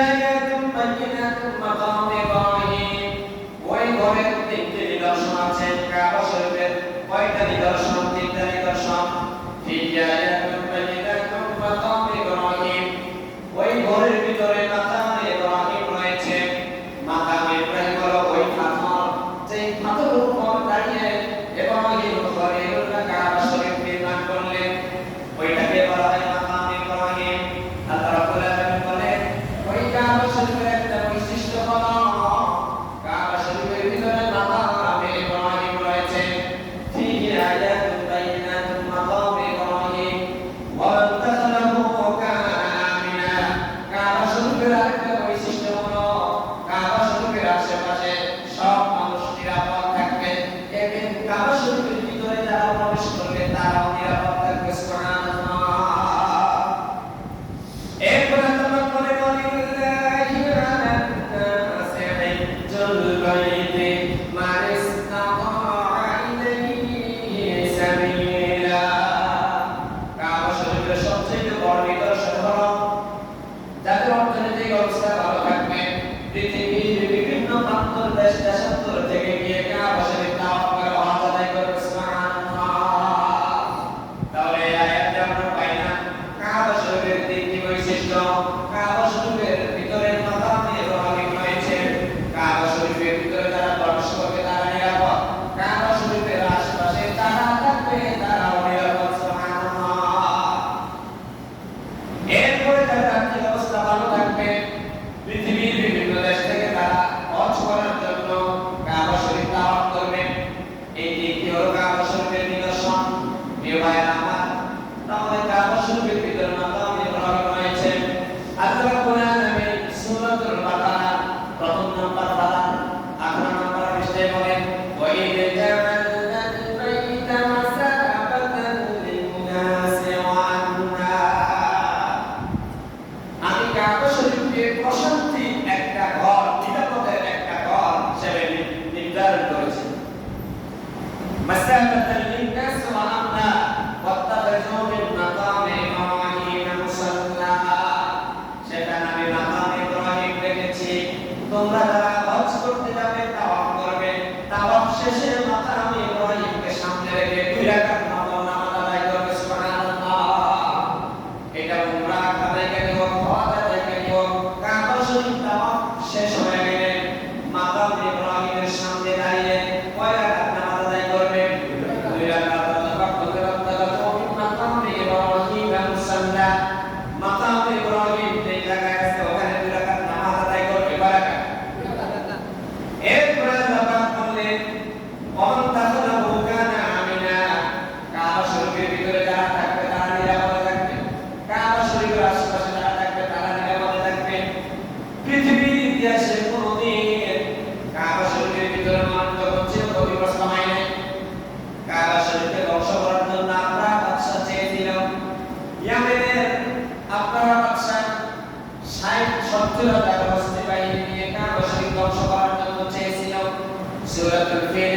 আয়াতুম বায়িনাতুম মাকাম ইব্রাহিম। ওই ঘরের তিনটি নিদর্শন আছে। কাবা শরীফের কয়টা নিদর্শন? তিনটা নিদর্শন। ফিহি আয়াতুম বায়িনাতুম মাকাম ইব্রাহিম। ওই ঘরের ভিতরে মাকাম ইব্রাহিম রয়েছে। মাকাম ইব্রাহিম হলো ওই পাথর, যে পাথরের উপর দাঁড়িয়ে ইব্রাহিম খলিলুল্লাহ কাবা শরীফ নির্মাণ করলেন। ওইটাকে বলা হয় মাকাম ইব্রাহিম। আল্লাহ রাব্বুল আলামিন বলেন, ওই কাবা শরীফের একটা বৈশিষ্ট্য হলো কাবা শরীফের ভিতরে মাকাম ইব্রাহিম রয়েছে। ফিহি আয়াতুন বায়িনাতুন মাকাম ইব্রাহিম ওয়া মান দাখালাহু কানা আমিনা। কাবা শরীফের আরেকটা বৈশিষ্ট্য হলো কাবা শরীফের আশেপাশে সব মানুষ নিরাপদ থাকবে। এদিন কাবা শরীফের ভিতরে যারা প্রবেশ করবে তারাও নিরাপদ থাকবে। সুবহানাল্লাহ। এরপর আল্লাহ বলে, ওয়ালিল্লাহি আলান নাসি হিজ্জুল বাইতি মান ইসতাতাআ ইলাইহি সাবিলা। কাবা শরীফের সবচেয়ে বড় নিদর্শন হলো যাদের অর্থনৈতিক অবস্থা ভালো থাকবে, পৃথিবীর বিভিন্ন প্রান্তর দেশ দেশান্তর থেকে গিয়ে কাবা শরীফ তাওয়াফ করে হজ আদায় করবে। সুবহানাল্লাহ। তাহলে এই আয়াতে আমরা পাই না কাবা শরীফের তিনটি বৈশিষ্ট্য। কাবা শরীফের ভিতরে মাকাম ইব্রাহিম রয়েছে। কাবা শরীফের ভিতরে যারা প্রবেশ করবে তারা নিরাপদ। কাবা শরীফের আশেপাশে যারা থাকবে তারাও নিরাপদ। সুবহানাল্লাহ। এরপরে যাদের আর্থিক অবস্থা ভালো থাকবে, পৃথিবীর বিভিন্ন দেশ থেকে তারা হজ করার জন্য কাবা শরীফ তাওয়াফ করবে। এই তিনটি হলো কাবা শরীফের নিদর্শন। প্রিয় ভাইরা আমার, তাহলে কাবা শরীফের ভিতরে মাকাম ইব্রাহিম রয়েছে। আল্লাহ রাব্বুল আলামিন সূরাতুল বাকারা প্রথম নম্বর পারা 18 নম্বর পৃষ্ঠায় বলেন, ওয়া ইয জাআলনাল বাইতা মাসাবাতান লিন-নাসি ওয়া আম্না। আমি কাবা শরীফকে প্রশান্তি একটা ঘর, নিরাপদের একটা ঘর হিসেবে নির্ধারণ করেছি। মাসাবাতান লিন-নাসি ওয়া আম্না ওয়াত্তাখিযু মিন মাকামি ইব্রাহিম মুসাল্লা। সেখানে আমি মাকাম ইব্রাহিম রেখেছি। তোমরা যারা হজ করতে যাবে, তাওয়াফ করবে, তাওয়াফ শেষে মাকাম ইব্রাহিমকে সামনে রেখে 2 রাকাত নফল নামাজ আদায় করবে। সুবহানাল্লাহ। এটা উমরা আদায়কারী হোক, হজ আদায়কারী হোক, কাবা শরীফ তাওয়াফ শেষ হয়ে গেলে মাকাম ইব্রাহিমের সামনে দাঁড়িয়ে কয় রাকাত নামাজ আদায় করবে? 2 রাকাত। মাকাম ইব্রাহিম যে জায়গায় আছে ওখানে 2 রাকাত নামাজ আদায় করবে। এরপরে আল্লাহ বললেন, ওমান দাখালাহু কানা আমিনা। কাবা শরীফের ভিতরে যারা থাকবে তারা নিরাপদে থাকবে। কাবা শরীফের আশেপাশে যারা থাকবে তারা নিরাপদে থাকবে। পৃথিবীর ইতিহাসে কোনোদিন কাবা শরীফের ভিতরে মানুষ যখন ছিল ক্ষতিগ্রস্ত হয় নাই। কাবা শরীফকে ধ্বংস করার জন্য আমরা বাদশা চেয়েছিল। ইয়ামেনের আপনারা বাদশা 60-70 হাজার বাহিনী নিয়ে কাবা শরীফ ধ্বংস করার জন্য চেয়েছিল। সূরাতুল ফিল